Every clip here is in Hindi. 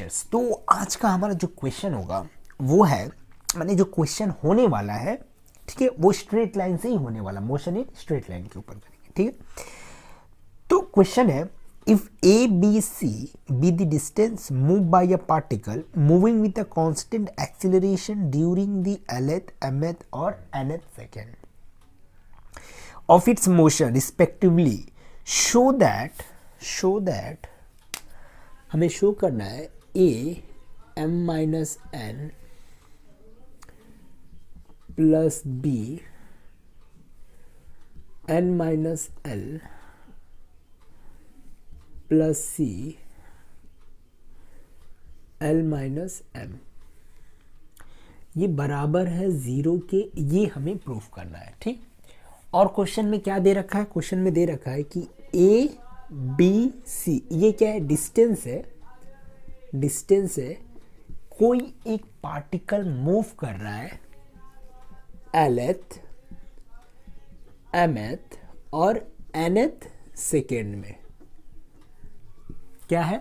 टीचर्स। तो आज का हमारा जो क्वेश्चन होगा वो है, माने जो क्वेश्चन होने वाला है, ठीक है, वो स्ट्रेट लाइन से ही होने वाला, मोशन इन स्ट्रेट लाइन के ऊपर करेंगे, ठीक है। तो क्वेश्चन है, if A B C be the distance move by a particle moving with a constant acceleration during the lth mth और nth second of its motion respectively, show that हमें शो करना है a m minus n plus b n minus l plus c l minus m, ये बराबर है 0 के, ये हमें प्रूफ करना है, ठीक। और क्वेश्चन में क्या दे रखा है, क्वेश्चन में दे रखा है कि ए बी सी, ये क्या है, डिस्टेंस है, डिस्टेंस है, कोई एक पार्टिकल मूव कर रहा है lth mth और nth सेकेंड में। क्या है,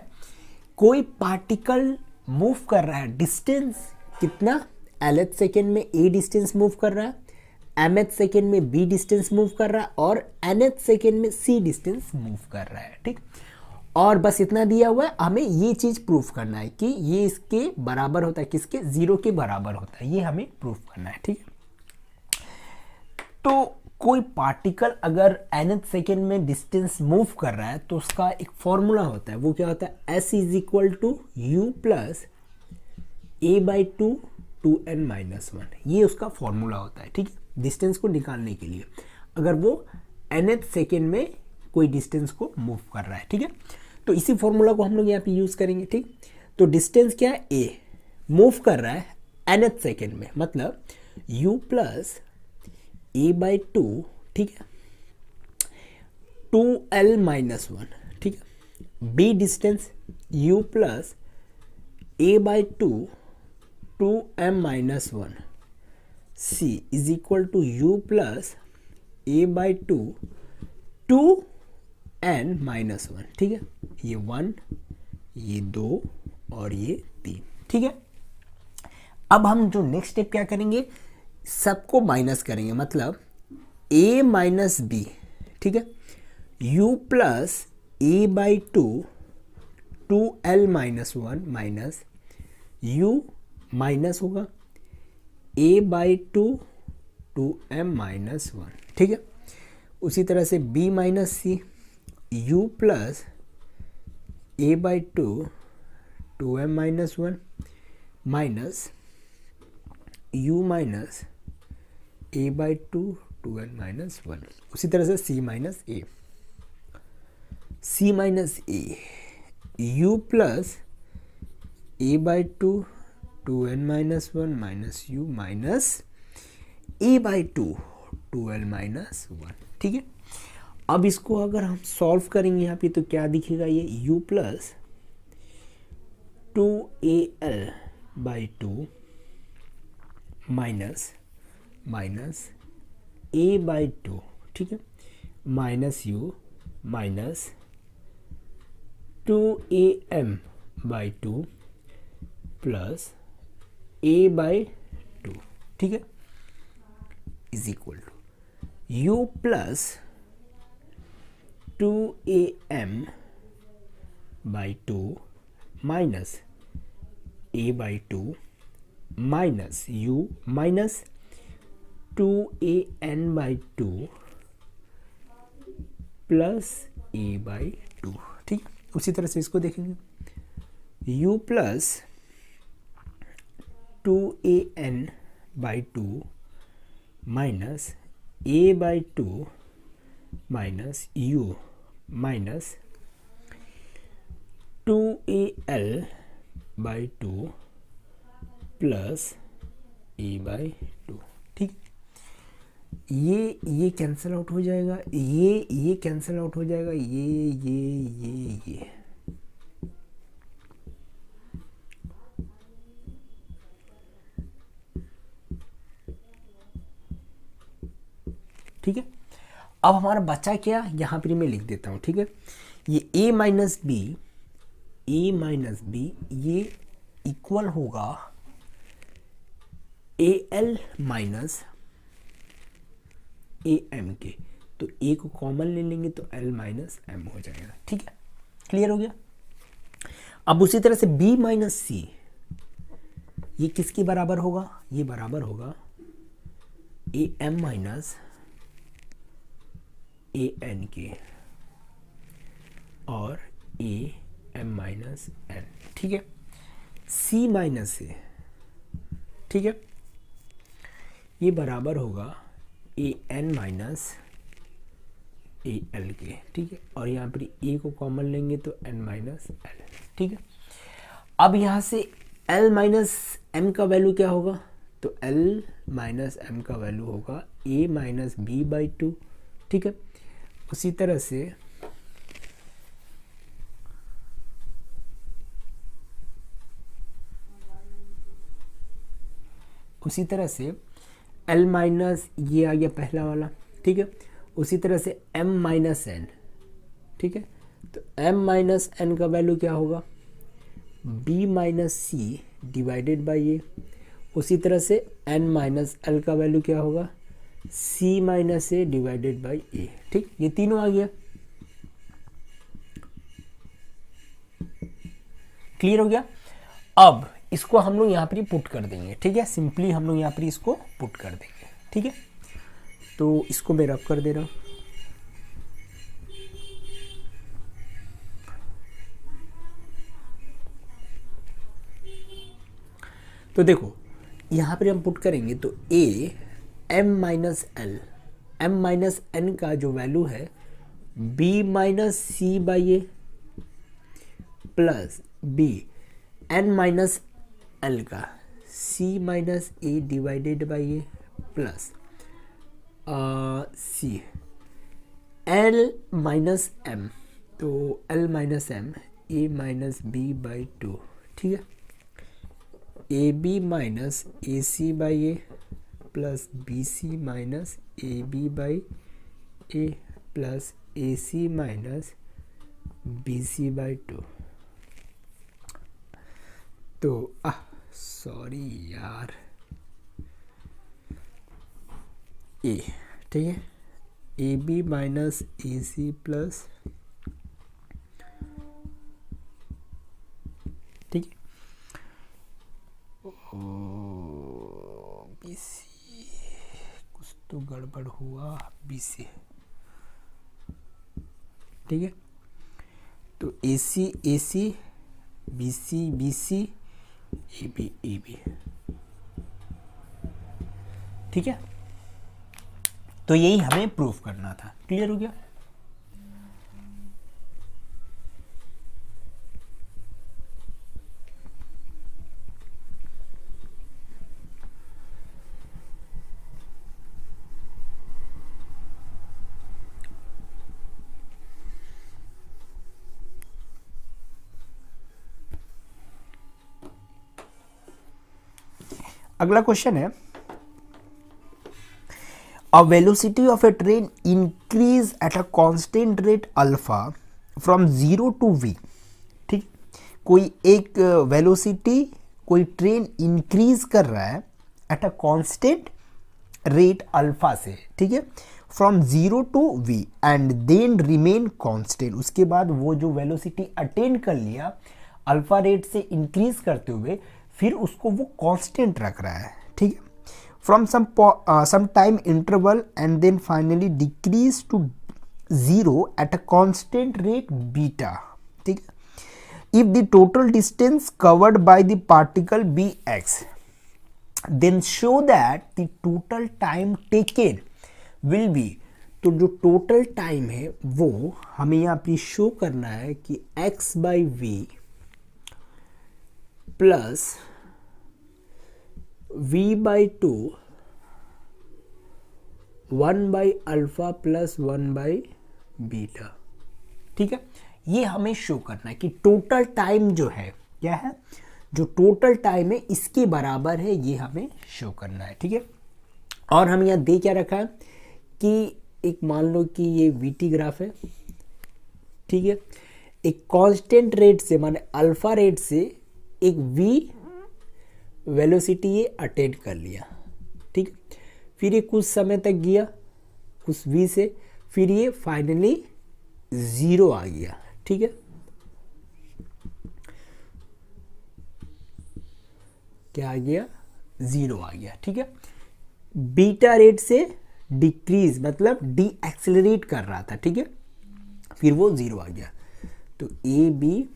कोई पार्टिकल मूव कर रहा है, डिस्टेंस कितना, lth सेकेंड में a डिस्टेंस मूव कर रहा है, mth सेकेंड में b डिस्टेंस मूव कर रहा है और nth सेकेंड में c डिस्टेंस मूव कर रहा है, ठीक। और बस इतना दिया हुआ है, हमें ये चीज प्रूफ करना है कि ये इसके बराबर होता है, किसके, 0 के बराबर होता है, ये हमें प्रूफ करना है, ठीक है। तो कोई पार्टिकल अगर nth सेकेंड में डिस्टेंस मूव कर रहा है तो उसका एक फॉर्मूला होता है, वो क्या होता है, s is equal to U plus a by two two n minus one, ये उसका फॉर्मूला होता है, ठीक है, डिस्टेंस को निकालने के लिए, अगर वो nth सेकेंड में कोई डिस्टेंस को मूव कर रहा है, ठीक है। तो इसी फॉर्मूला को हम लोग यहाँ पे यूज करेंगे, ठीक। तो डिस्टेंस क्या है, a मूव कर रहा है nth सेकेंड में, मतलब u plus a by two, ठीक है, 2l माइनस वन, ठीक है। b distance u plus a by two 2m minus one, c is equal to u plus a by two 2n minus one, ठीक है। ये 1, ये 2 और ये 3, ठीक है। अब हम जो नेक्स्ट स्टेप क्या करेंगे, सबको माइनस करेंगे, मतलब a माइनस बी, ठीक है, u plus a by two 2l minus one minus u minus होगा a by two 2m minus one, ठीक है। उसी तरह से b minus C, u plus a by two 2m minus one minus u minus a by two 2n minus one. उसी तरह से c minus a, c minus a, u plus a by two 2n minus one minus u minus a by two 2l minus one, ठीक है। अब इसको अगर हम सॉल्व करेंगे यहाँ पे तो क्या दिखेगा, ये u plus 2al by two minus minus a by two, ठीक है, minus u minus 2am by two plus a by two, ठीक है, is equal to u plus 2am by two minus a by two minus u minus 2an by two plus a by two, ठीक। उसी तरह से इसको देखेंगे, u plus 2an by two minus a by two minus u minus 2al by two plus a by two, ठीक। ये कैंसिल आउट हो जाएगा, ये कैंसिल आउट हो जाएगा, ये ठीक है। अब हमारा बचा क्या, यहाँ पर मैं लिख देता हूँ, ठीक है। ये a minus B A minus B ये इक्वल होगा A L minus A M के। तो ए को कॉमन ले लेंगे तो एल माइनस एम हो जाएगा। ठीक है, क्लियर हो गया। अब उसी तरह से बी माइनस सी ये किसके बराबर होगा, ये बराबर होगा A M minus A N के और ए एम माइनस एन। ठीक है, सी माइनस ए, ठीक है, ये बराबर होगा A N minus A L के। ठीक है, और यहाँ पर ए को कॉमन लेंगे तो एन माइनस एल। ठीक है, अब यहाँ से एल माइनस एम का वैल्यू क्या होगा, तो एल माइनस एम का वैल्यू होगा ए माइनस बी बाई टू। ठीक है, उसी तरह से एल माइनस ये आ गया पहला वाला। ठीक है, उसी तरह से m माइनस एन। ठीक है, तो m माइनस एन का वैल्यू क्या होगा, b minus C divided by A. उसी तरह से n माइनस एल का वैल्यू क्या होगा, c minus A divided by A. ठीक, ये तीनों आ गया। क्लियर हो गया। अब इसको हम लोग यहाँ पर पुट कर देंगे। ठीक है, सिंपली हम लोग यहाँ पर इसको पुट कर देंगे। ठीक है, तो इसको मैं रब कर दे रहा हूँ। तो देखो यहाँ पर हम पुट करेंगे तो a m minus L, m minus N का जो वैल्यू है b minus C by A plus b n minus L का c minus A divided by A plus C L minus M, तो L minus M A minus B by two. ठीक है, A B minus A C by A plus B C minus A B by A plus A C minus B C by two. तो सॉरी यार, ए, ठीक है, A B minus A C plus, ठीक है, बी सी, कुछ तो गड़बड़ हुआ, बी सी। ठीक है, तो ए C B C A B. ठीक है, तो यही हमें प्रूफ करना था। क्लियर हो गया। अगला क्वेश्चन है, a velocity of a train increase at a constant rate alpha from 0 to v। ठीक, कोई एक वेलोसिटी कोई ट्रेन इंक्रीज कर रहा है at a constant rate alpha से। ठीक है, from 0 to v and then remain constant. उसके बाद वो जो वेलोसिटी अटेन कर लिया अल्फा रेट से इंक्रीज करते हुए फिर उसको वो कांस्टेंट रख रहा है। ठीक है, from some time interval and then finally decrease to 0 at a constant rate beta। ठीक है, if the total distance covered by the particle be x then show that the total time taken will be। तो जो टोटल टाइम है वो हमें यहाँ पे शो करना है कि x by V plus v by two 1 by alpha plus 1 by beta. ठीक है, ये हमें शो करना है कि टोटल टाइम जो है क्या है, जो टोटल टाइम है इसके बराबर है, ये हमें शो करना है। ठीक है, और हम यहाँ दे क्या रखा है कि एक मान लो कि ये वीटी ग्राफ है। ठीक है, एक कांस्टेंट रेट से माने अल्फा रेट से एक v वेलोसिटी ये अटेंड कर लिया, ठीक है। फिर ये कुछ समय तक गया उस v से, फिर ये फाइनली 0 आ गया, ठीक है। क्या आ गया? 0 आ गया, ठीक है। बीटा रेट से डिक्रीज मतलब डी एक्सेलरेट कर रहा था, ठीक है, फिर वो 0 आ गया। तो ए बी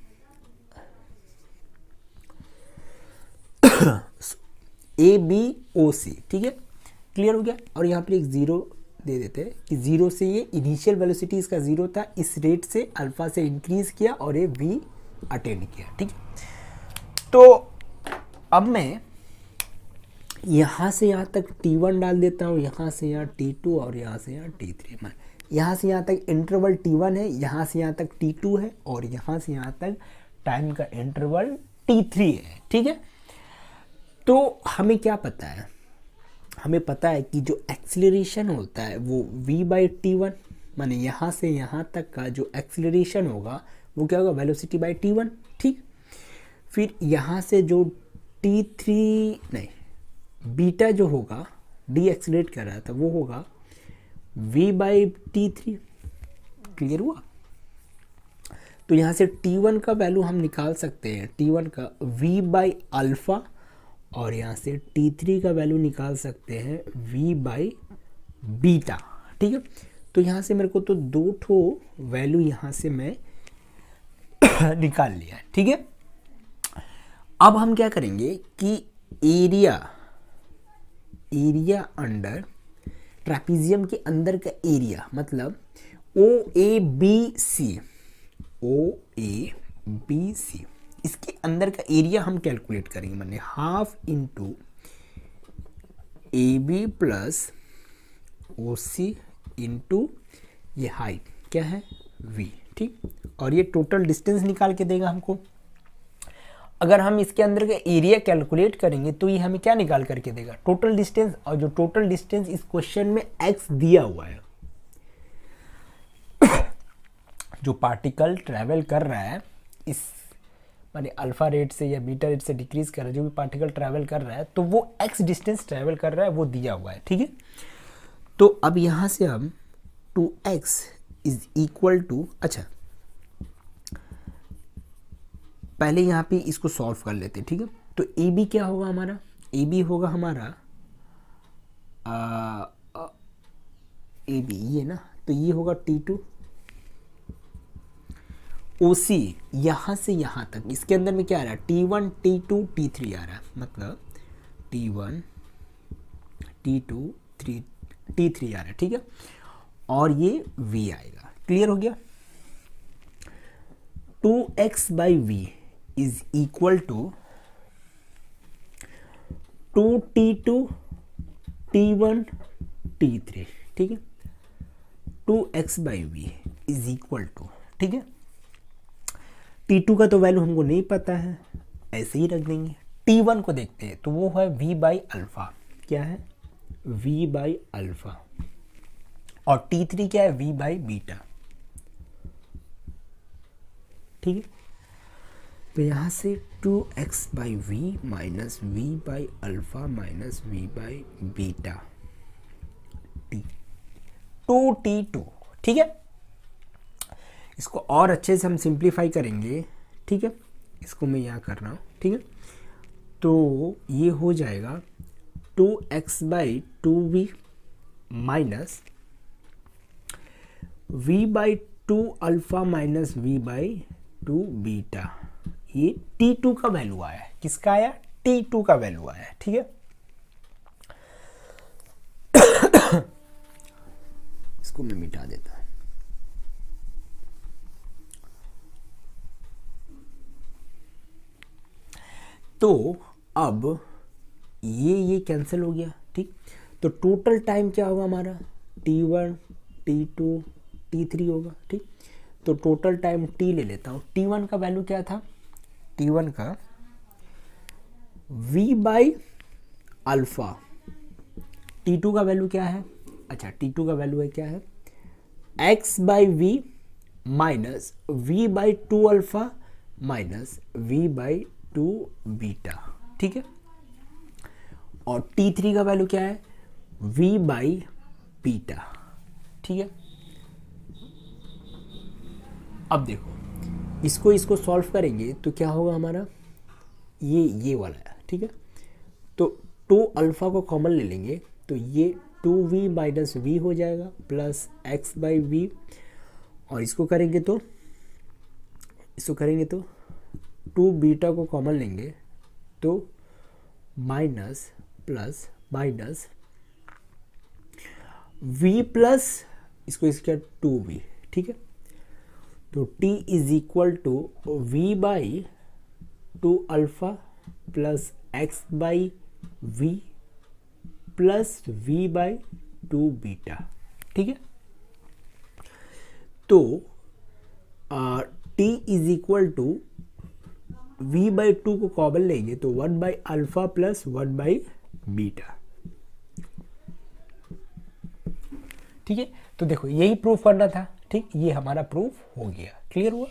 ओ सी, ठीक है, क्लियर हो गया। और यहाँ पर एक 0 दे देते हैं कि 0 से ये इनिशियल वेलोसिटी इसका 0 था, इस रेट से अल्फा से इंक्रीज किया और ये v अटेंड किया, ठीक है। तो अब मैं यहाँ से यहाँ तक t1 डाल देता हूँ, यहाँ से यहाँ t2 और यहाँ से यहाँ t3। यहाँ से यहाँ तक इंटरवल t1 है, यहाँ से यहाँ तक t2 है और यहाँ से यहाँ तक टाइम का इंटरवल t3 है, ठीक है। तो हमें क्या पता है? हमें पता है कि जो एक्सीलरेशन होता है वो v/t1 माने यहाँ से यहाँ तक का जो एक्सीलरेशन होगा वो क्या होगा? वेलोसिटी बाय t1, ठीक। फिर यहाँ से जो t3 नहीं बीटा जो होगा डी एक्सीलरेट कर रहा था वो होगा v/t3, क्लियर हुआ। तो यहाँ से t1 का वैल्यू हम निकाल सकते हैं, t1 का v/अल्फा, और यहाँ से t3 का वैल्यू निकाल सकते हैं v/बीटा, ठीक है। तो यहाँ से मेरे को तो 2 ठो वैल्यू यहाँ से मैं निकाल लिया, ठीक है। अब हम क्या करेंगे कि एरिया अंडर ट्रेपीजियम के अंदर का एरिया मतलब OABC इसके अंदर का एरिया हम कैलकुलेट करेंगे, माने half into AB plus OC into ये हाइट क्या है V, ठीक। और ये टोटल डिस्टेंस निकाल के देगा हमको। अगर हम इसके अंदर का एरिया कैलकुलेट करेंगे तो ये हमें क्या निकाल करके देगा? Total distance. और जो टोटल डिस्टेंस इस क्वेश्चन में x दिया हुआ है, जो पार्टिकल ट्रैवल कर रहा है इस माने अल्फा रेट से या बीटा रेट से डिक्रीज कर रहा है, जो भी पार्टिकल ट्रैवल कर रहा है तो वो x डिस्टेंस ट्रैवल कर रहा है, वो दिया हुआ है, ठीक है। तो अब यहाँ से हम 2x इज इक्वल टू, अच्छा पहले यहाँ पे इसको सॉल्व कर लेते हैं, ठीक है। तो ए बी क्या होगा हमारा? ए बी होगा हमारा ए बी ये ना, तो ये होगा T2। OC यहाँ से यहाँ तक इसके अंदर में क्या आ रहा है? T1 T2 T3 आ रहा है, मतलब T1 T2 T3 आ रहा है, ठीक है। और ये V आएगा, क्लियर हो गया। 2x/v is equal to 2T2 T1 T3, ठीक है। 2x/v इज इक्वल टू, ठीक है। T2 का तो वैल्यू हमको नहीं पता है, ऐसे ही रख देंगे। T1 को देखते हैं तो वो है v/अल्फा, क्या है? v/अल्फा। और T3 क्या है? v/बीटा, ठीक है। तो यहाँ से 2x/v माइनस v/अल्फा माइनस v/बीटा 2T2, ठीक है। इसको और अच्छे से हम सिंप्लीफाई करेंगे, ठीक है। इसको मैं यहाँ कर रहा हूँ, ठीक है। तो ये हो जाएगा 2x/2v minus v/2 alpha minus v/2 beta. ये T2 का वैल्यू आया है, किसका आया? T2 का वैल्यू आया है, ठीक है। इसको मैं मिटा देता हूं। तो अब ये कैंसिल हो गया, ठीक। तो टोटल टाइम क्या होगा हमारा? T1 T2 T3 होगा, ठीक। तो टोटल टाइम T ले लेता हूँ। T1 का वैल्यू क्या था? T1 का v/अल्फा। T2 का वैल्यू क्या है? अच्छा T2 का वैल्यू है क्या है? x/v minus v by two alpha minus v by two beta, ठीक है। और T3 का वैल्यू क्या है, v बाई बीटा, ठीक है। अब देखो इसको सॉल्व करेंगे तो क्या होगा हमारा, ये वाला है, ठीक है। तो 2 अल्फा को कॉमन ले लेंगे तो ये 2v माइनस वी हो जाएगा प्लस x बाई वी, और इसको करेंगे तो 2 बीटा को कॉमन लेंगे तो minus plus minus v plus इसका 2v, ठीक है। तो t is equal to v by two alpha plus x by v plus v by two beta, ठीक है। तो t is equal to v by two को कॉमन लेंगे तो 1 by alpha plus 1 by beta, ठीक है। तो देखो यही प्रूफ करना था, ठीक, ये हमारा प्रूफ हो गया, क्लियर हुआ।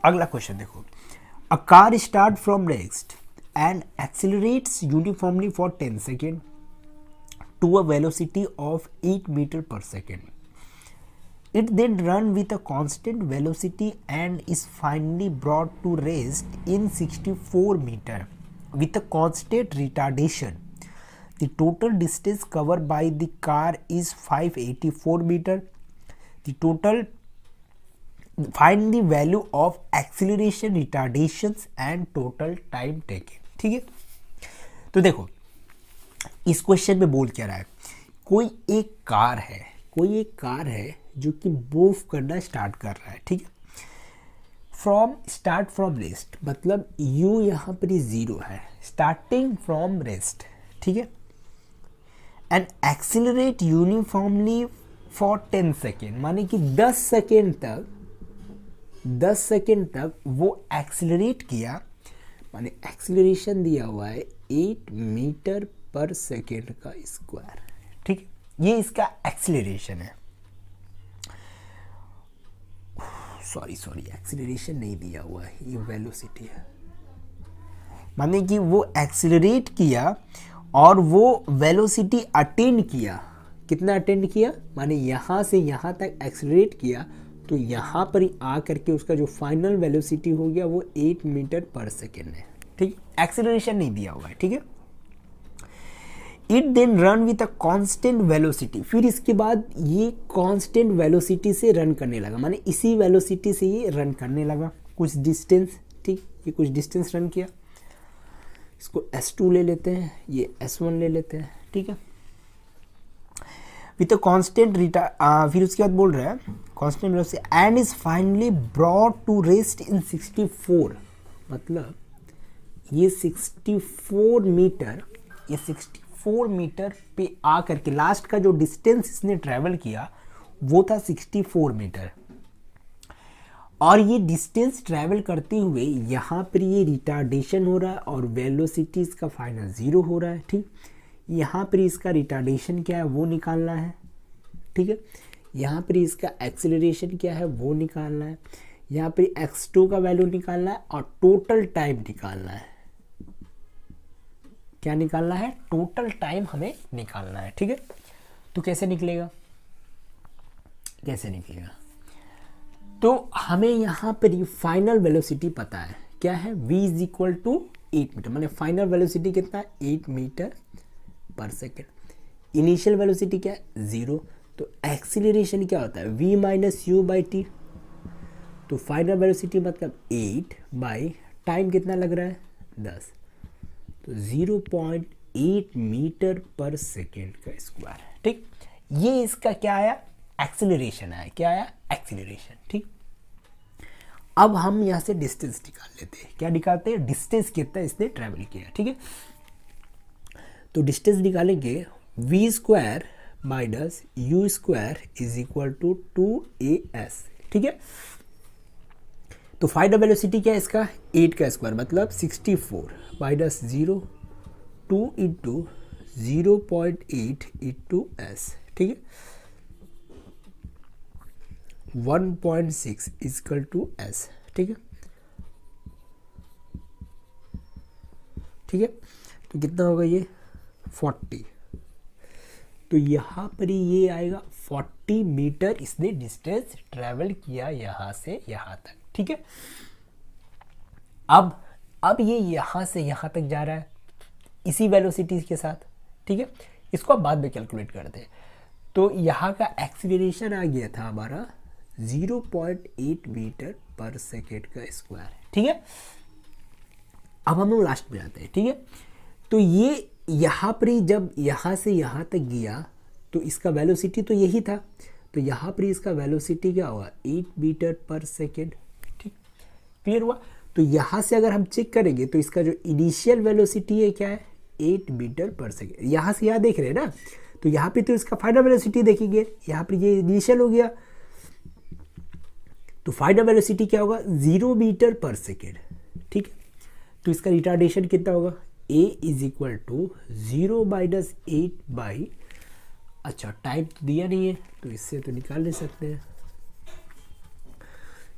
अगला क्वेश्चन देखो, a car start from rest and accelerates uniformly for 10 second to a velocity of 8 metre पर second. It then run with a constant velocity and is finally brought to rest in 64 meter with a constant retardation. The total distance covered by the car is 584 meter. The total find the value of acceleration, retardations and total time taken. ठीक है, तो देखो इस क्वेश्चन में बोल क्या रहा है, कोई एक कार है जो कि मूव करना स्टार्ट कर रहा है, ठीक है। स्टार्ट फ्रॉम रेस्ट मतलब यू यहाँ पर ही जीरो है, स्टार्टिंग फ्रॉम रेस्ट, ठीक है। And accelerate uniformly for 10 second, माने कि 10 सेकेंड तक वो एक्सिलरेट किया, माने एक्सिलरेशन दिया हुआ है 8 मीटर पर सेकेंड का स्क्वायर, ठीक है। ये इसका एक्सिलरेशन है, सॉरी एक्सिलरेशन नहीं दिया हुआ है, ये वेलोसिटी है। माने कि वो एक्सिलरेट किया और वो वेलोसिटी अटेंड किया, कितना अटेंड किया, माने यहाँ से यहाँ तक एक्सिलरेट किया तो यहाँ पर ही आ करके उसका जो फाइनल वेलोसिटी हो गया वो 8 मीटर पर सेकेंड है, ठीक। एक्सिलरेशन नहीं दिया हुआ है, ठीक है। It then run with a constant velocity, फिर इसके बाद ये कांस्टेंट वेलोसिटी से रन करने लगा, माने इसी वेलोसिटी से ये रन करने लगा कुछ डिस्टेंस, ठीक। ये कुछ डिस्टेंस रन किया, इसको S2 ले लेते हैं, ये S1 ले लेते हैं, ठीक है। विथ अ कांस्टेंट फिर उसके बाद बोल रहा है constant velocity and is finally brought to rest in 64, मतलब ये 64 मीटर पे आ करके लास्ट का जो डिस्टेंस इसने ट्रेवल किया वो था 64 मीटर, और ये डिस्टेंस ट्रेवल करते हुए यहाँ पर ये रिटार्डेशन हो रहा है और वेलोसिटी इसका फाइनल 0 हो रहा है, ठीक। यहाँ पर इसका रिटार्डेशन क्या है वो निकालना है, ठीक है। यहाँ पर इसका एक्सेलरेशन क्या है वो निकालना है, यहाँ पर x2 का वैल्यू निकालना है और टोटल टाइम निकालना है। क्या निकालना है, टोटल टाइम हमें निकालना है, ठीक है। तो कैसे निकलेगा, तो हमें यहाँ पर ये फाइनल वेलोसिटी पता है, क्या है, v is equal to 8 metre, माने फाइनल वेलोसिटी कितना है 8 मीटर पर सेकेंड। इनिशियल वेलोसिटी क्या है 0, तो एक्सीलरेशन क्या होता है v minus you by T, तो फाइनल वेलोसिटी मतलब 8 बाई टाइम कितना लग रहा है 10, तो 8 मीटर पर सेकेंड का स्क्वायर। ठीक, ये इसका क्या आया, एक्सेलरेशन आया। क्या आया, एक्सेलरेशन। ठीक, अब हम यहाँ से डिस्टेंस निकाल लेते हैं। क्या निकालते हैं, डिस्टेंस कितना इसने ट्रैवल किया। ठीक है, तो डिस्टेंस निकालेंगे v square minus U square is equal to 2as। ठीक है, तो फाइनल वेलोसिटी क्या है इसका, 8 का स्क्वायर मतलब 64 माइनस 0 2 इंटू 0.8 इंटू एस। ठीक है, 1.6 इजकल टू एस। ठीक है, ठीक है, तो कितना होगा ये 40। तो यहाँ पर ये आएगा 40 मीटर इसने डिस्टेंस ट्रेवल किया यहाँ से यहाँ तक। ठीक है, अब ये यहाँ से यहाँ तक जा रहा है इसी वेलोसिटी के साथ। ठीक है, इसको आप बाद में कैलकुलेट करते हैं। तो यहाँ का एक्सीलरेशन आ गया था हमारा 0.8 मीटर पर सेकेंड का स्क्वायर। ठीक है, अब हम लोग लास्ट में आते हैं। ठीक है, तो ये यहाँ पर ही जब यहाँ से यहाँ तक गया तो इसका वेलोसिटी तो यही था, तो यहाँ पर इसका वेलोसिटी क्या होगा, 8 मीटर पर सेकेंड। ठीक, क्लियर हुआ। तो यहाँ से अगर हम चेक करेंगे तो इसका जो इनिशियल वेलोसिटी है क्या है, 8 मीटर पर सेकेंड। यहाँ से यहाँ देख रहे हैं ना, तो यहाँ पे तो इसका फाइनल वेलोसिटी देखेंगे, यहाँ पर ये इनिशियल हो गया, तो फाइनल वेलोसिटी क्या होगा, 0 मीटर पर सेकेंड। ठीक है, तो इसका रिटार्डेशन कितना होगा, a is equal to 0 minus 8 by, अच्छा टाइम तो दिया नहीं है तो इससे तो निकाल ले सकते हैं।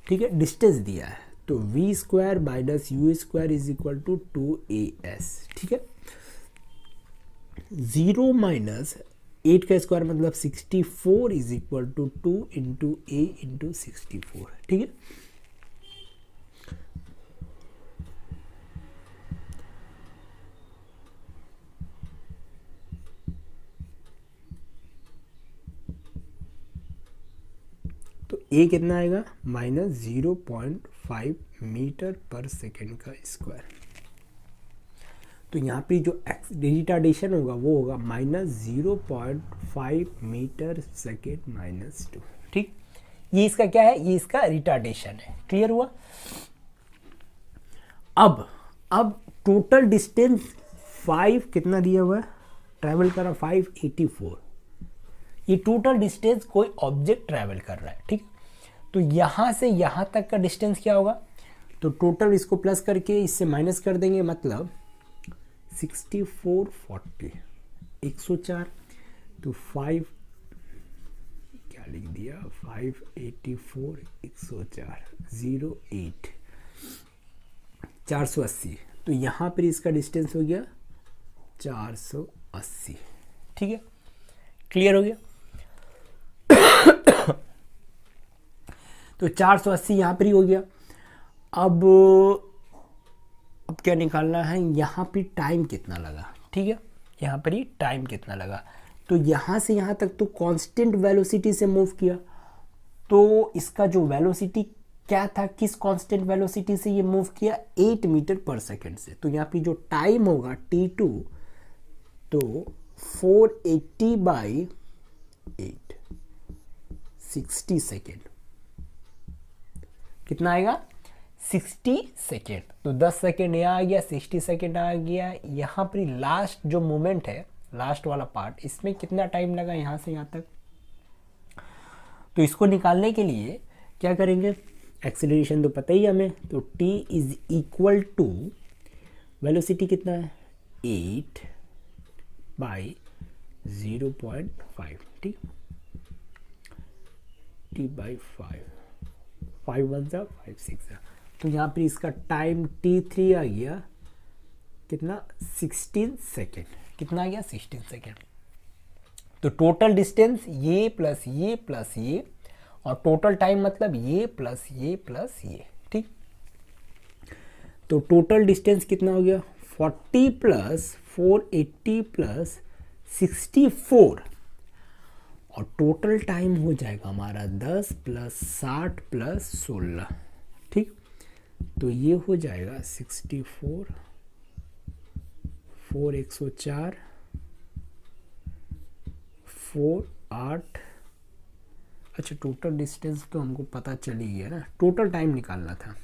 ठीक है, डिस्टेंस दिया है तो v square minus U square is equal to 2as। ठीक है, 0 माइनस 8 का स्क्वायर मतलब 64 is equal to 2 into a into 64। ठीक है, तो a कितना आएगा, माइनस 0.5 मीटर पर सेकेंड का स्क्वायर। तो यहाँ पे जो रिटार्डेशन होगा वो होगा माइनस 0.5 मीटर सेकेंड माइनस 2। ठीक, ये इसका क्या है, ये इसका रिटार्डेशन है। क्लियर हुआ। अब टोटल डिस्टेंस 5 कितना दिया हुआ है, ट्रैवल करा 584। ये टोटल डिस्टेंस कोई ऑब्जेक्ट ट्रैवल कर रहा है। ठीक, तो यहाँ से यहाँ तक का डिस्टेंस क्या होगा, तो टोटल इसको प्लस करके इससे माइनस कर देंगे, मतलब 64 40 104, तो 5 क्या लिख दिया, 584 104 08 480। तो यहाँ पर इसका डिस्टेंस हो गया 480। ठीक है, क्लियर हो गया। तो 480 यहाँ पर ही हो गया। अब क्या निकालना है, यहाँ पे टाइम कितना लगा। ठीक है, यहाँ पर ही टाइम कितना लगा, तो यहाँ से यहाँ तक तो कांस्टेंट वेलोसिटी से मूव किया, तो इसका जो वेलोसिटी क्या था, किस कांस्टेंट वेलोसिटी से ये मूव किया, 8 मीटर पर सेकेंड से। तो यहाँ पे जो टाइम होगा t2 तो 480 बाई 8 60 सेकेंड। कितना आएगा, 60 सेकेंड। तो 10 सेकेंड यहाँ आ गया, 60 सेकेंड आ गया। यहाँ पर लास्ट जो मोमेंट है, लास्ट वाला पार्ट, इसमें कितना टाइम लगा यहाँ से यहाँ तक। तो इसको निकालने के लिए क्या करेंगे, एक्सीलरेशन तो पता ही हमें, तो t is equal to velocity कितना है 8 बाई 0.5। ठीक, t बाई 5 1 जा 5 6 जा, तो यहाँ पर इसका टाइम t3 आ गया कितना, 16 सेकेंड। कितना आ गया, 16 सेकेंड। तो टोटल डिस्टेंस ये प्लस ये प्लस ये, और टोटल टाइम मतलब ये प्लस ये प्लस ये। ठीक, तो टोटल डिस्टेंस कितना हो गया, 40 प्लस 480 प्लस 64, और टोटल टाइम हो जाएगा हमारा 10 प्लस 60 प्लस 16। ठीक, तो ये हो जाएगा 64 4 104 4 8। अच्छा टोटल डिस्टेंस तो हमको पता चल ही गया ना, टोटल टाइम निकालना था।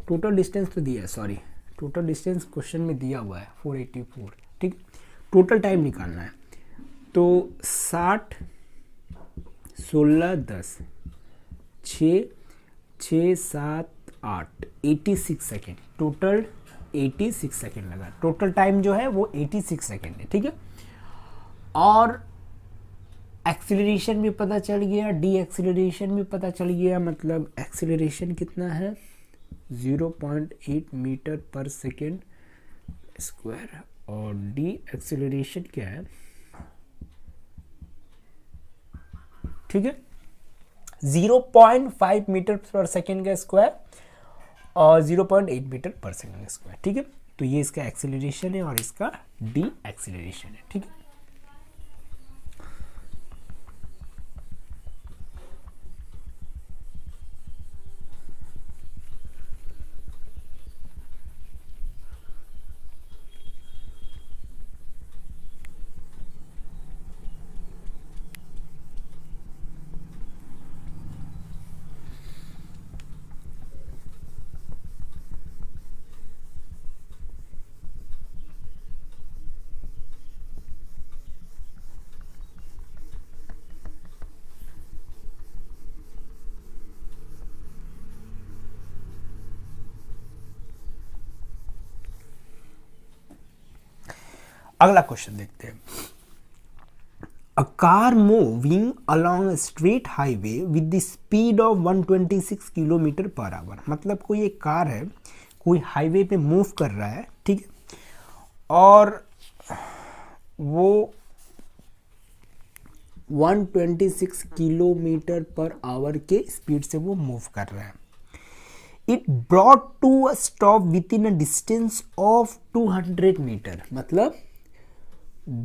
टोटल डिस्टेंस तो दिया है, सॉरी टोटल डिस्टेंस क्वेश्चन में दिया हुआ है 484, ठीक। टोटल टाइम निकालना है तो 60 16 10 6 6 7 8 86 सेकेंड, टोटल 86 सेकेंड लगा। टोटल टाइम जो है वो 86 सेकेंड है, ठीक है। और एक्सीलरेशन भी पता चल गया, डी एक्सीलरेशन भी पता चल गया, मतलब एक्सीलरेशन कितना है 0.8 मीटर पर सेकेंड स्क्वायर, और डी एक्सीलरेशन क्या है, ठीक है 0.5 मीटर पर सेकेंड का स्क्वायर और 0.8 मीटर पर सेकेंड का स्क्वायर, ठीक है। तो ये इसका एक्सीलरेशन है और इसका डी एक्सीलरेशन है, ठीक है। अगला क्वेश्चन देखते हैं। A car moving along straight highway with the speed of 126 kilometre per hour, मतलब कोई एक कार है, कोई हाईवे पे मूव कर रहा है, ठीक है, और वो 126 किलोमीटर पर आवर के स्पीड से वो मूव कर रहा है। It brought to a stop within a distance of 200 metre, मतलब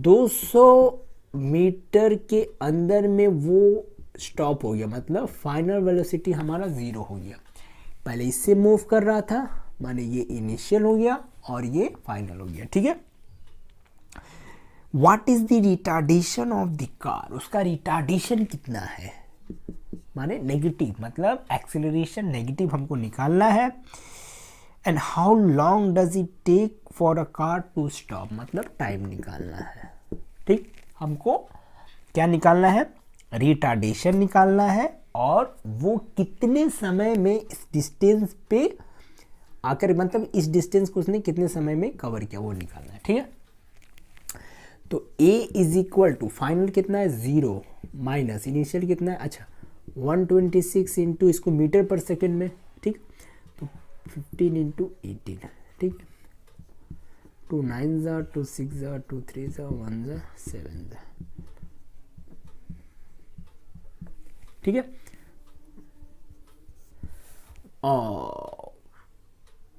200 मीटर के अंदर में वो स्टॉप हो गया, मतलब फाइनल वेलोसिटी हमारा 0 हो गया। पहले इससे मूव कर रहा था, माने ये इनिशियल हो गया और ये फाइनल हो गया, ठीक है। What is the retardation of the car, उसका रिटार्डेशन कितना है, माने नेगेटिव, मतलब एक्सीलरेशन नेगेटिव हमको निकालना है। And how long does it take for a car to stop, मतलब टाइम निकालना है, ठीक। हमको क्या निकालना है, रिटार्डेशन निकालना है, और वो कितने समय में इस डिस्टेंस पे आकर, मतलब इस डिस्टेंस को उसने कितने समय में कवर किया वो निकालना है, ठीक है। तो A is equal to final कितना है 0 माइनस इनिशियल कितना है, अच्छा 126 इंटू इसको मीटर पर सेकेंड में, ठीक, तो 15 इंटू 18, ठीक है, 2 9 जा 2 6 जा 2 3 जा 1 जा 7 जा, ठीक है। और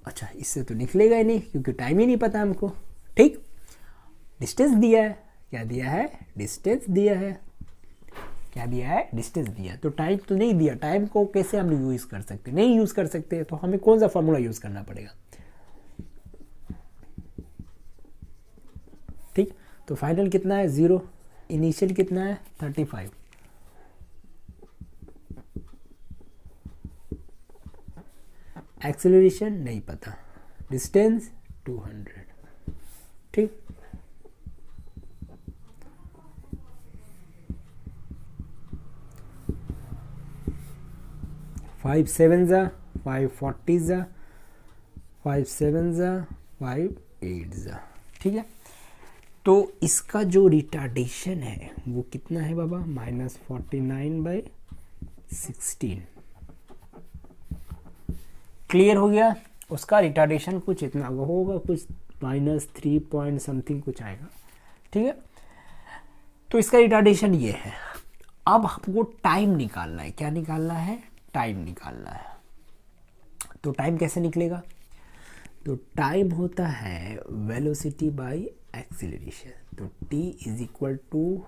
अच्छा इससे तो निकलेगा ही नहीं क्योंकि टाइम ही नहीं पता हमको, ठीक। डिस्टेंस दिया है, क्या दिया है, डिस्टेंस दिया है, क्या दिया है, डिस्टेंस दिया, तो टाइम तो नहीं दिया। टाइम को कैसे हम यूज कर सकते, नहीं यूज कर सकते, तो हमें कौन सा फॉर्मूला यूज करना पड़ेगा, ठीक। तो फाइनल कितना है 0, इनिशियल कितना है 35, एक्सेलरेशन नहीं पता, डिस्टेंस 200, ठीक। फाइव 7 जा 540 जा 5 7 जा 5 8 जा, ठीक है। तो इसका जो रिटार्डेशन है वो कितना है बाबा, -49/16, क्लियर हो गया। उसका रिटार्डेशन कुछ इतना होगा, कुछ -3 पॉइंट समथिंग कुछ आएगा, ठीक है। तो इसका रिटार्डेशन ये है। अब हमको टाइम निकालना है, क्या निकालना है, टाइम निकालना है। तो टाइम कैसे निकलेगा, तो टाइम होता है वेलोसिटी बाय एक्सीलरेशन। तो t इज इक्वल टू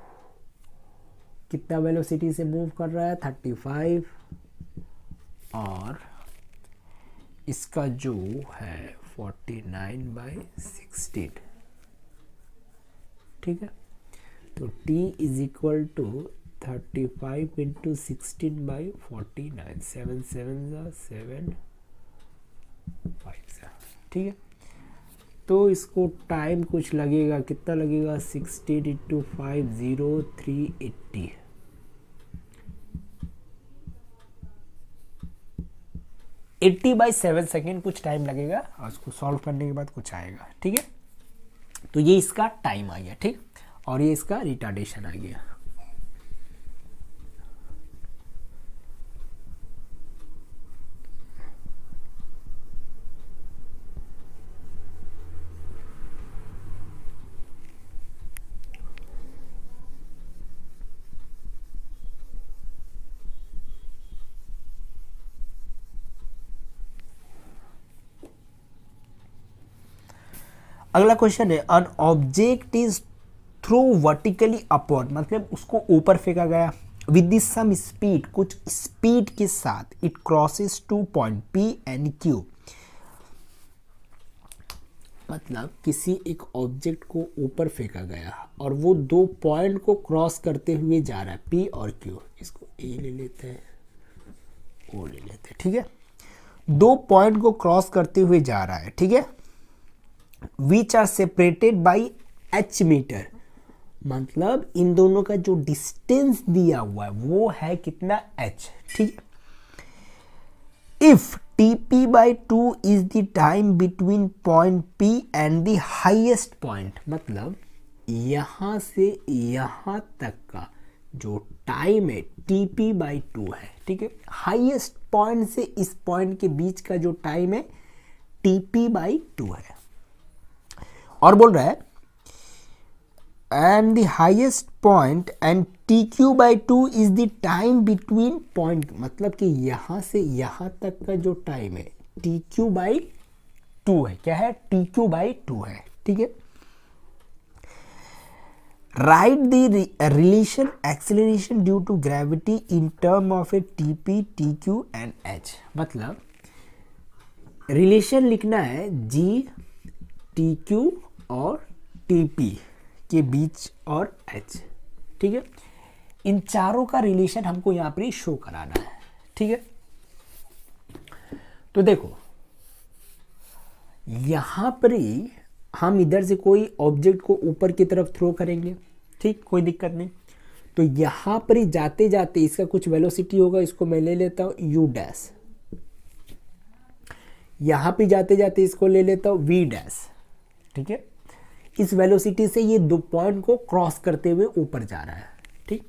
कितना वेलोसिटी से मूव कर रहा है 35, और इसका जो है 49/16, ठीक है। तो t is equal to 35 into 16/49, 7 7 7 5, ठीक है। तो इसको टाइम कुछ लगेगा, कितना लगेगा, 16 इंटू 5 0 380, 80/7 सेकेंड कुछ टाइम लगेगा और उसको सॉल्व करने के बाद कुछ आएगा, ठीक है। तो ये इसका टाइम आ गया, ठीक, और ये इसका रिटार्डेशन आ गया। अगला क्वेश्चन है, an object is through vertically upward, मतलब उसको ऊपर फेंका गया, विद दिस सम स्पीड, कुछ स्पीड के साथ, it crosses 2 point P and Q, मतलब किसी एक ऑब्जेक्ट को ऊपर फेंका गया और वो 2 पॉइंट को क्रॉस करते हुए जा रहा है, P और Q, इसको A ले लेते हैं, O ले लेते हैं, ठीक है। 2 पॉइंट को क्रॉस करते हुए जा रहा है, ठीक है, which are separated by h metre, मतलब इन दोनों का जो डिस्टेंस दिया हुआ है वो है कितना, h, ठीक है। If tp/2 is the time between point P and the highest point, मतलब यहां से यहां तक का जो टाइम है tp/2 है, ठीक है। हाईएस्ट पॉइंट से इस पॉइंट के बीच का जो टाइम है tp/2 है, और बोल रहा है and the highest point and tq/2 is the time between point, मतलब कि यहां से यहां तक का जो टाइम है tq/2 है, क्या है, tq/2 है, ठीक है। Write the relation acceleration due to gravity in term of A tp, tq and h, मतलब रिलेशन लिखना है g, tq और tp के बीच और h, ठीक है। इन चारों का रिलेशन हमको यहां पर शो कराना है, ठीक है। तो देखो यहां पर ही हम इधर से कोई ऑब्जेक्ट को ऊपर की तरफ थ्रो करेंगे, ठीक, कोई दिक्कत नहीं। तो यहां पर ही जाते जाते इसका कुछ वेलोसिटी होगा, इसको मैं ले लेता हूं u डैश, यहां पे जाते जाते इसको ले लेता हूं v डैश, ठीक है। इस वेलोसिटी से ये 2 पॉइंट को क्रॉस करते हुए ऊपर जा रहा है, ठीक,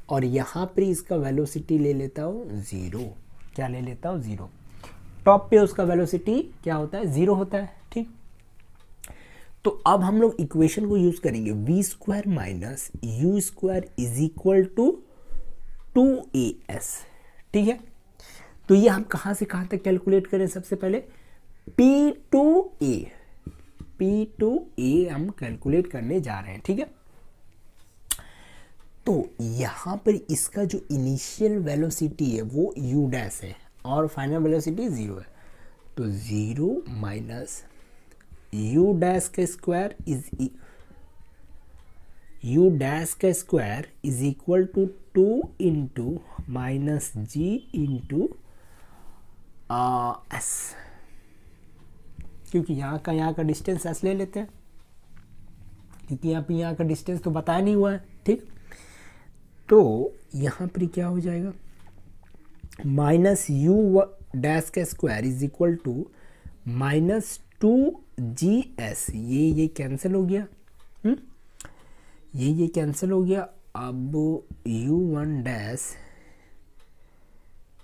और यहां पर इसका वेलोसिटी ले लेता हूं 0, क्या ले लेता हूं 0, टॉप पे उसका वेलोसिटी क्या होता है, 0 होता है, ठीक। तो अब हम लोग इक्वेशन को यूज करेंगे, v² minus u² is equal to 2as, ठीक है। तो ये हम कहां से कहां तक कैलकुलेट करें, सबसे पहले P2a हम कैलकुलेट करने जा रहे हैं, ठीक है। तो यहां पर इसका जो इनिशियल वेलोसिटी है वो u डैश है और फाइनल वेलोसिटी 0 है, तो 0 माइनस u डैश का square is equal to 2 into minus g into s, क्योंकि यहाँ का डिस्टेंस s ले लेते हैं, क्योंकि यहाँ का डिस्टेंस तो बताया नहीं हुआ है, ठीक। तो यहाँ पर क्या हो जाएगा, माइनस u डैश का square is equal to minus 2gs, ये कैंसिल हो गया, ये कैंसिल हो गया। अब u1 dash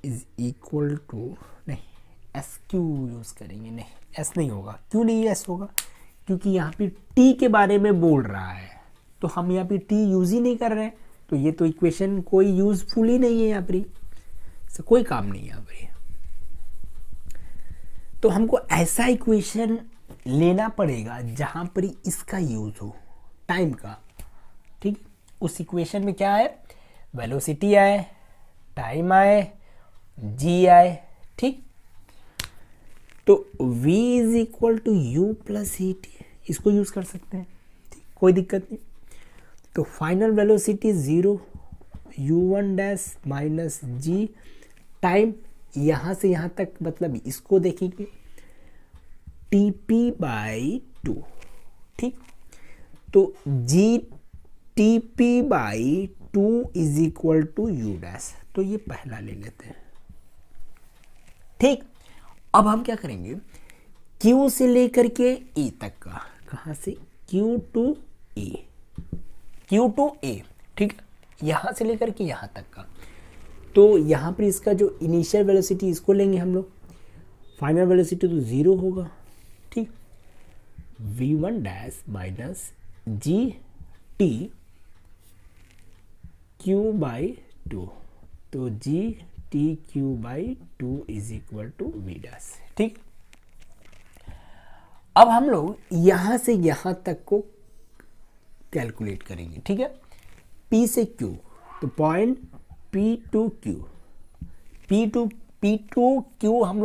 is equal to, नहीं एस क्यू यूज़ करेंगे, नहीं एस नहीं होगा, क्यों नहीं एस होगा, क्योंकि यहाँ पे टी के बारे में बोल रहा है, तो हम यहाँ पे टी यूज़ ही नहीं कर रहे हैं, तो ये तो इक्वेशन कोई यूजफुल ही नहीं है, यहाँ पर कोई काम नहीं है यहाँ पर। तो हमको ऐसा इक्वेशन लेना पड़ेगा जहाँ पर इसका यूज हो, टाइम का, ठीक। उस इक्वेशन में क्या है, वेलोसिटी आए, टाइम आए, जी आए, ठीक। तो v is equal to u plus E T, इसको यूज कर सकते हैं, ठीक, कोई दिक्कत नहीं। तो final velocity 0 u1 dash minus G time यहाँ से यहाँ तक, मतलब इसको देखेंगे टी पी बाई टू, ठीक। तो G T P by two is equal to U dash, तो ये पहला ले लेते हैं, ठीक। अब हम क्या करेंगे, Q से लेकर के A तक का, कहाँ से Q to A, Q to A, ठीक है, यहाँ से लेकर के यहाँ तक का। तो यहाँ पर इसका जो इनिशियल वेलोसिटी इसको लेंगे हम लोग, फाइनल वेलोसिटी तो 0 होगा, ठीक। v1 dash minus G T Q by two, तो G T Q by two is equal to V dash, ठीक। अब हम लोग यहाँ से यहाँ तक को कैलकुलेट करेंगे, ठीक है। P से Q, तो point P to Q, P to Q हम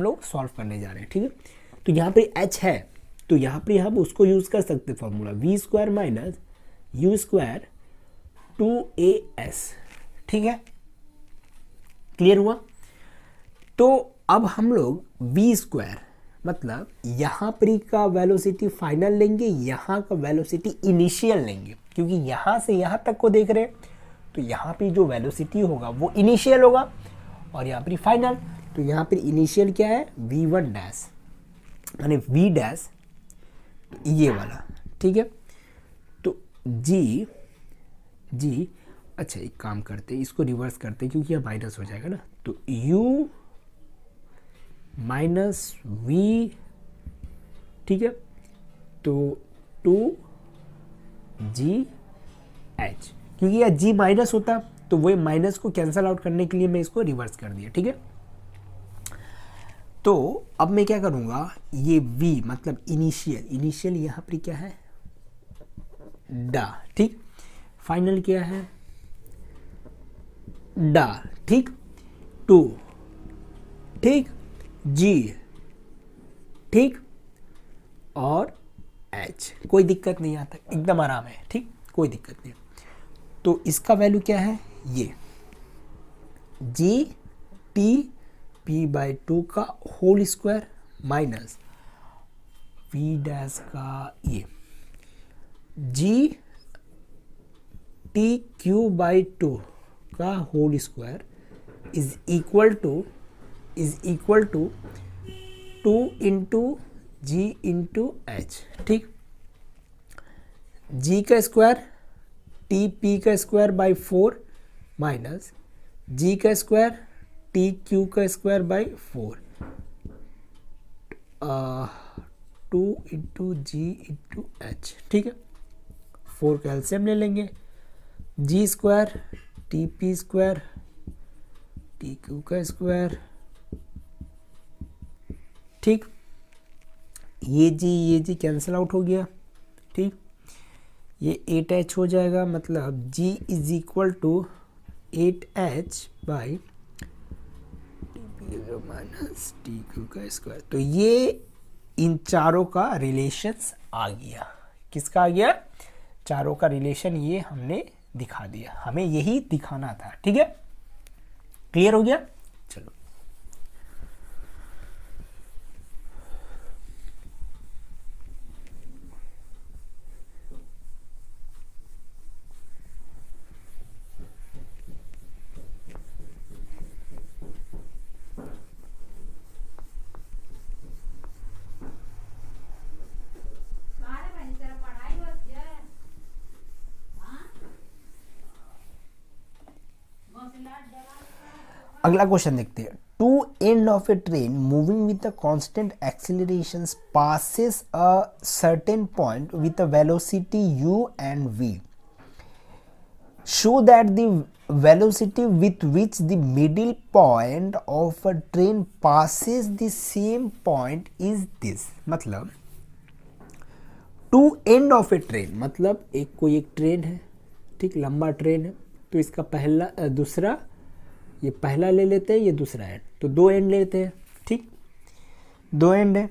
लोग सॉल्व करने जा रहे हैं, ठीक है। तो यहाँ पे H है, तो यहाँ पे हम उसको यूज कर सकते formula v square minus U square 2as, ठीक है, क्लियर हुआ। तो अब हम लोग v स्क्वायर मतलब यहाँ पर का वेलोसिटी फाइनल लेंगे, यहाँ का वेलोसिटी इनिशियल लेंगे, क्योंकि यहाँ से यहाँ तक को देख रहे हैं, तो यहाँ पे जो वेलोसिटी होगा वो इनिशियल होगा और यहाँ पर फाइनल। तो यहाँ पर इनिशियल क्या है, v1 डैश यानी v डैश, ये वाला, ठीक है। तो जी अच्छा एक काम करते हैं, इसको रिवर्स करते हैं क्योंकि यह माइनस हो जाएगा ना, तो u माइनस वी, ठीक है, तो 2gh, क्योंकि यह g माइनस होता तो वो माइनस को कैंसल आउट करने के लिए मैं इसको रिवर्स कर दिया, ठीक है। तो अब मैं क्या करूंगा, ये v मतलब इनिशियल यहाँ पर क्या है डा, ठीक, फाइनल क्या है डा, ठीक, 2, ठीक, g, ठीक, और h, कोई दिक्कत नहीं आता, एकदम आराम है, ठीक, कोई दिक्कत नहीं। तो इसका वैल्यू क्या है, ये g t p by two का whole square minus v dash का ये g T Q by two का whole square is equal to 2 into G into H, ठीक। जी का स्क्वायर टी पी का स्क्वायर बाई 4 माइनस जी का स्क्वायर टी क्यू का square by 4, 2 into G into H, ठीक है। 4 का एलसीएम ले लेंगे, G square T P square T Q का स्क्वायर, ठीक, ये जी कैंसिल आउट हो गया, ठीक, ये 8h हो जाएगा, मतलब g is equal to 8h by minus T Q का स्क्वायर। तो ये इन चारों का रिलेशंस आ गया, किसका आ गया, चारों का रिलेशन ये हमने दिखा दिया, हमें यही दिखाना था, ठीक है, क्लियर हो गया। चलो अगला क्वेश्चन देखते हैं। Two end of a train moving with a constant acceleration passes a certain point with a velocity u and v. Show that the velocity with which the middle point of a train passes the same point is this. मतलब two end of a train मतलब कोई एक ट्रेन है, ठीक, लंबा ट्रेन है, तो इसका पहला दूसरा, ये पहला ले लेते हैं, ये दूसरा एंड, तो 2 एंड लेते हैं, ठीक, 2 एंड है,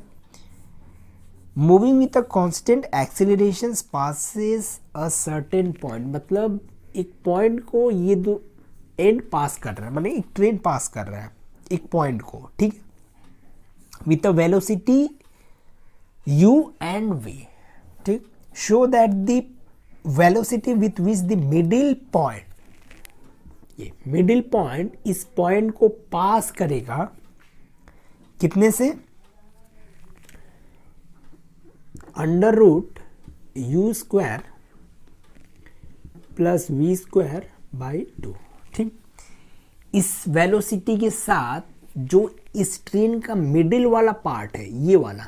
moving with a constant acceleration passes a certain point, मतलब एक पॉइंट को ये दो एंड पास कर रहा है, मतलब एक ट्रेन पास कर रहा है एक पॉइंट को, ठीक है, with a velocity u and v, ठीक, show that the velocity with which the middle point, ये मिडिल पॉइंट इस पॉइंट को पास करेगा कितने से, under root U square plus V square by 2, ठीक। इस वेलोसिटी के साथ जो इस ट्रेन का मिडिल वाला पार्ट है, ये वाला,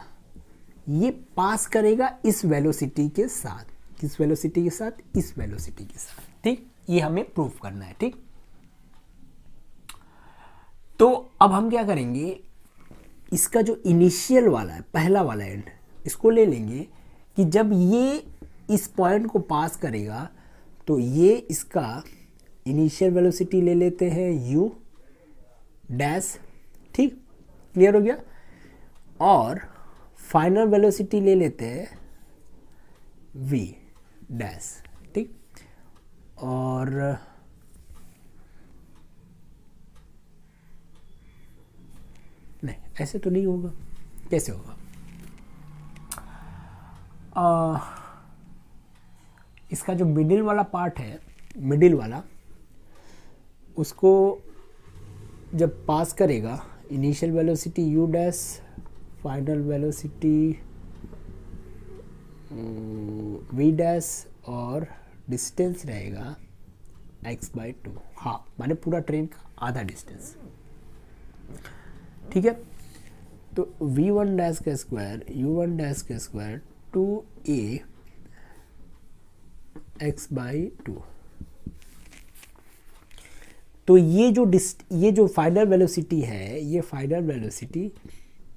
ये पास करेगा इस वेलोसिटी के साथ, किस वेलोसिटी के साथ, इस वेलोसिटी के साथ, ठीक। ये हमें प्रूफ करना है, ठीक। तो अब हम क्या करेंगे, इसका जो इनिशियल वाला है, पहला वाला एंड, इसको ले लेंगे कि जब ये इस पॉइंट को पास करेगा तो ये इसका इनिशियल वेलोसिटी ले लेते हैं u डैश, ठीक, क्लियर हो गया, और फाइनल वेलोसिटी ले लेते हैं v डैश, ठीक। और नहीं, ऐसे तो नहीं होगा, कैसे होगा, इसका जो मिडिल वाला पार्ट है, मिडिल वाला, उसको जब पास करेगा initial velocity u dash, final velocity v dash, और डिस्टेंस रहेगा x/2, हाँ, माने पूरा ट्रेन का आधा डिस्टेंस, ठीक है। तो v1 डैश का स्क्वायर u1 डैश का स्क्वायर 2a x/2, तो ये जो फाइनल वेलोसिटी है, ये फाइनल वेलोसिटी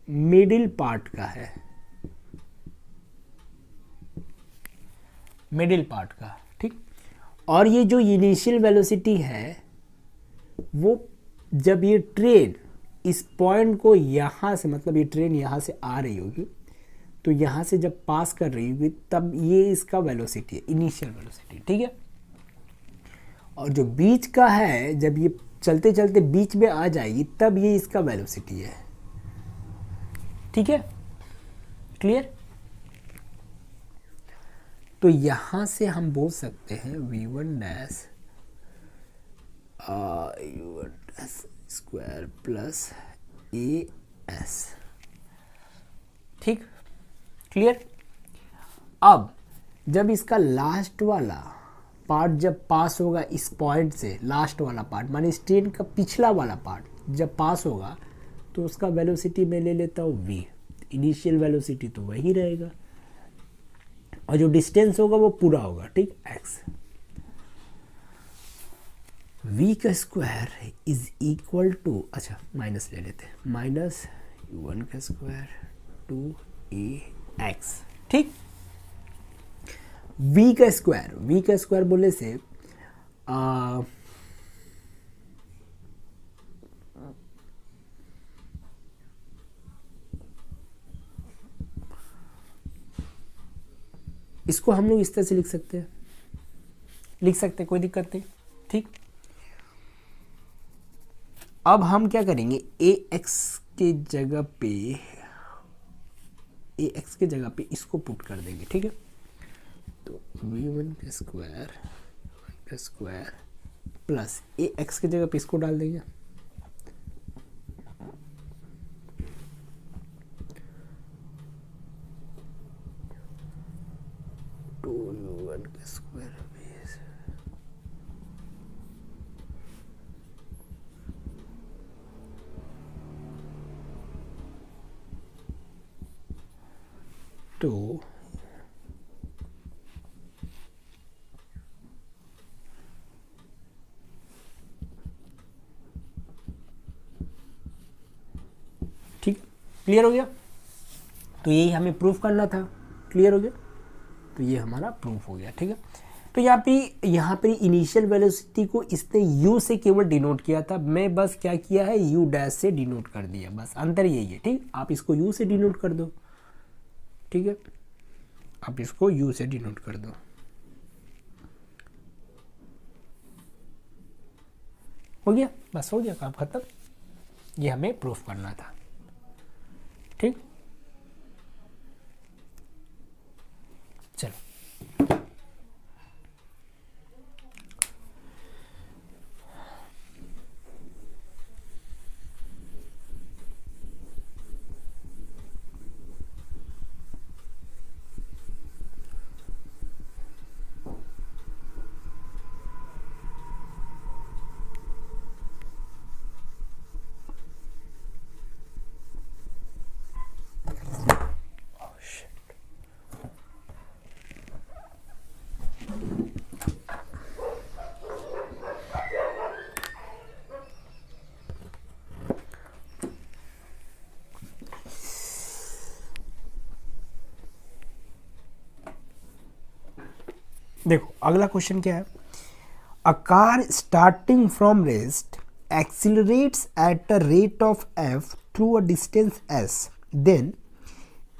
मिडिल पार्ट का है, मिडिल पार्ट का, ठीक। और ये जो इनिशियल वेलोसिटी है, वो जब ये ट्रेन इस पॉइंट को यहाँ से, मतलब ये ट्रेन यहाँ से आ रही होगी, तो यहाँ से जब पास कर रही होगी तब ये इसका वेलोसिटी है, इनिशियल वेलोसिटी, ठीक है। और जो बीच का है, जब ये चलते चलते बीच में आ जाएगी तब ये इसका वेलोसिटी है, ठीक है, क्लियर। तो यहाँ से हम बोल सकते हैं v1 dash u1 dash square plus as, ठीक, क्लियर। अब जब इसका लास्ट वाला पार्ट जब पास होगा इस पॉइंट से, लास्ट वाला पार्ट माने इस ट्रेन का पिछला वाला पार्ट जब पास होगा, तो उसका वेलोसिटी मैं ले लेता हूँ v, इनिशियल वेलोसिटी तो वही रहेगा, और जो डिस्टेंस होगा वो पूरा होगा, ठीक, x। v का स्क्वायर इज इक्वल टू, अच्छा माइनस ले लेते हैं, माइनस u1 का स्क्वायर 2ax, ठीक। v का स्क्वायर बोलने से इसको हम लोग इस तरह से लिख सकते हैं, कोई दिक्कत नहीं, ठीक। अब हम क्या करेंगे, ax के जगह पे इसको पुट कर देंगे, ठीक है। तो v1 का स्क्वायर प्लस ax की जगह पे इसको डाल देंगे, u1 का स्क्वायर तो ठीक, क्लियर हो गया। तो यही हमें प्रूफ करना था, क्लियर हो गया। तो ये हमारा प्रूफ हो गया, ठीक है। तो यहाँ पे इनिशियल वेलोसिटी को इसने u से केवल डिनोट किया था, मैं बस क्या किया है u डैश से डिनोट कर दिया, बस अंतर यही है, ठीक। आप इसको u से डिनोट कर दो, ठीक है, आप इसको u से डिनोट कर दो। हो गया, बस हो गया, काम खत्म। ये हमें प्रूफ करना था। ठीक, चलो देखो अगला क्वेश्चन क्या है। A car starting from rest accelerates at a rate of f through a distance s, then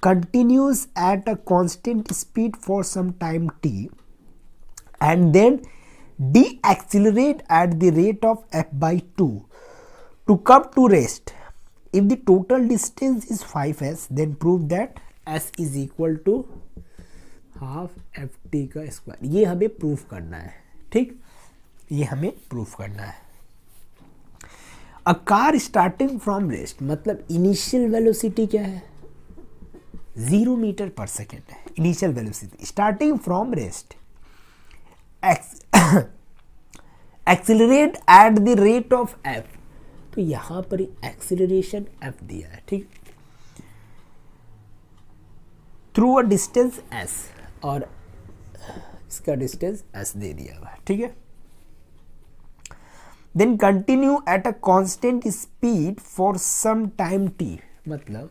continues at a constant speed for some time t and then deaccelerate at the rate of f by 2 to come to rest. If the total distance is 5s, then prove that s is equal to half F T का स्क्वायर। ये हमें प्रूफ करना है। ठीक, ये हमें प्रूफ करना है। A car starting from rest मतलब इनिशियल वेलोसिटी क्या है, 0 मीटर पर सेकेंड है initial velocity. Starting from rest accelerate at the rate of F, तो यहां पर एक्सिलरेशन एफ दिया है। ठीक, थ्रू अ डिस्टेंस एस, और इसका डिस्टेंस एस दे दिया हुआ है। ठीक है, then continue at a constant speed for some time T, मतलब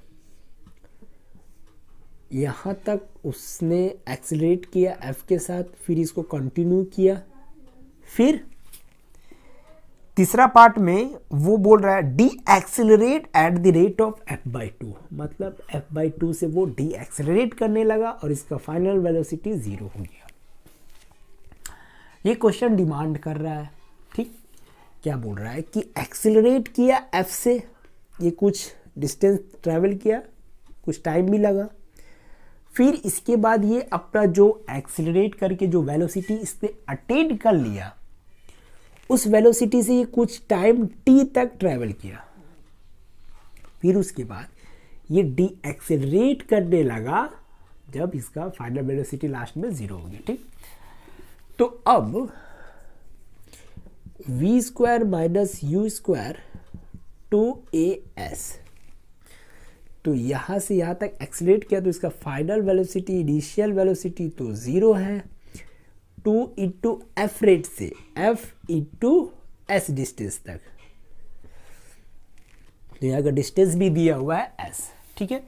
यहां तक उसने एक्सीलरेट किया एफ के साथ, फिर इसको कंटिन्यू किया, फिर तीसरा पार्ट में वो बोल रहा है D accelerate at the rate of F by 2, मतलब एफ बाई 2 से वो डी एक्सिलरेट करने लगा और इसका फाइनल वेलोसिटी 0 हो गया। ये क्वेश्चन डिमांड कर रहा है। ठीक, क्या बोल रहा है कि एक्सिलरेट किया एफ से, ये कुछ डिस्टेंस ट्रैवल किया, कुछ टाइम भी लगा, फिर इसके बाद ये अपना जो एक्सिलरेट करके जो वेलोसिटी इसने अटेन कर लिया, उस वेलोसिटी से ये कुछ टाइम टी तक ट्रैवल किया, फिर उसके बाद ये डी एक्सेलरेट करने लगा जब इसका फाइनल वेलोसिटी लास्ट में 0 हो गया। ठीक, तो अब v square minus U square 2as, तो यहां से यहां तक एक्सेलरेट किया तो इसका फाइनल वेलोसिटी इनिशियल वेलोसिटी तो 0 है, 2 इंटू एफ रेट से f इंटू एस डिस्टेंस तक, तो यहाँ का डिस्टेंस भी दिया हुआ है s। ठीक है,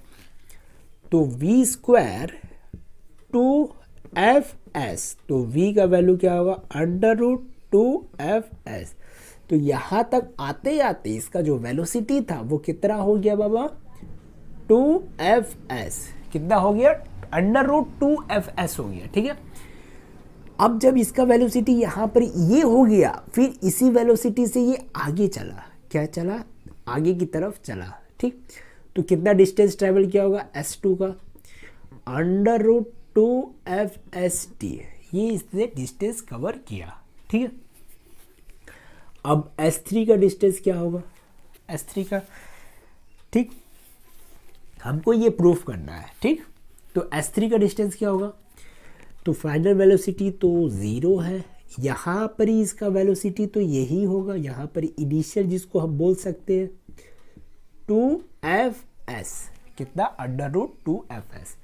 तो v स्क्वायर 2fs, तो v का वैल्यू क्या होगा √2fs, तो यहाँ तक आते आते इसका जो वेलोसिटी था वो कितना हो गया बाबा 2fs, कितना हो गया √2fs हो गया। ठीक है, अब जब इसका वेलोसिटी यहाँ पर ये हो गया, फिर इसी वेलोसिटी से ये आगे चला, क्या चला, आगे की तरफ चला। ठीक, तो कितना डिस्टेंस ट्रेवल किया होगा s2 का √2fst, ये इसने डिस्टेंस कवर किया। ठीक है, अब s3 का डिस्टेंस क्या होगा, s3 का, ठीक, हमको ये प्रूफ करना है। ठीक, तो s3 का डिस्टेंस क्या होगा, तो फाइनल वेलोसिटी तो 0 है, यहाँ पर ही इसका वेलोसिटी तो यही होगा, यहाँ पर इनिशियल जिसको हम बोल सकते हैं 2fs, कितना √2fs,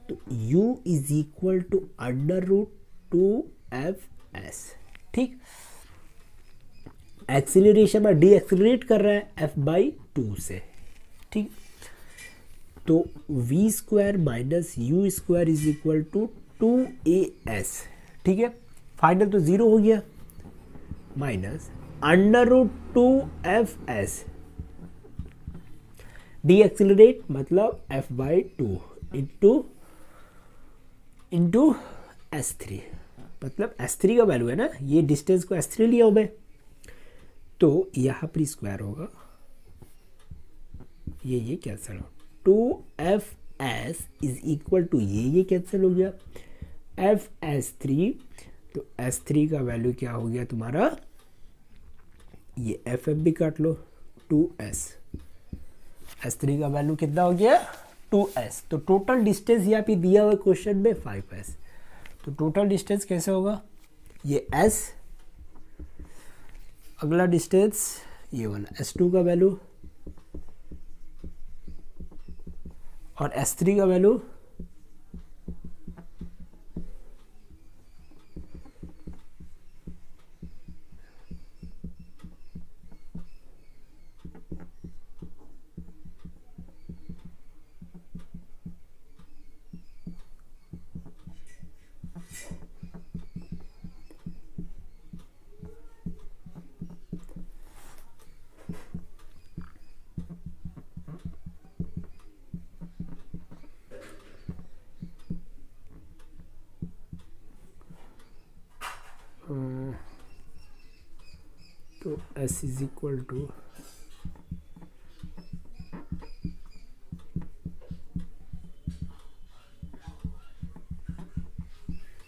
तो u is equal to √2fs। ठीक, एक्सीलरेशन में डी एक्सीलरेट कर रहा है f बाई 2 से। ठीक, तो v square minus U square is equal to 2as। ठीक है, फाइनल तो 0 हो गया, माइनस √2fs, डी एक्सिलरेट मतलब f by 2 into into S3, मतलब S3 का वैल्यू है ना, ये डिस्टेंस को S3 लिया हो मैं, तो यहाँ पर स्क्वायर होगा, ये कैंसिल हो, 2fs इज इक्वल टू ये कैंसिल हो गया, fs3, तो S3 का वैल्यू क्या हो गया तुम्हारा, ये fm भी काट लो, 2s, S3 का वैल्यू कितना हो गया 2s, तो टोटल डिस्टेंस यहाँ पे दिया हुआ क्वेश्चन में 5s, तो टोटल डिस्टेंस कैसे होगा, ये s, अगला डिस्टेंस ये वाला S2 का वैल्यू और S3 का वैल्यू तो S इज इक्वल टू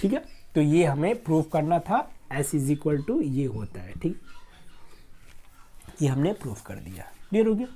ठीक है, तो ये हमें प्रूव करना था, S इज इक्वल टू ये होता है, ठीक, ये हमने प्रूव कर दिया, क्लियर हो गया।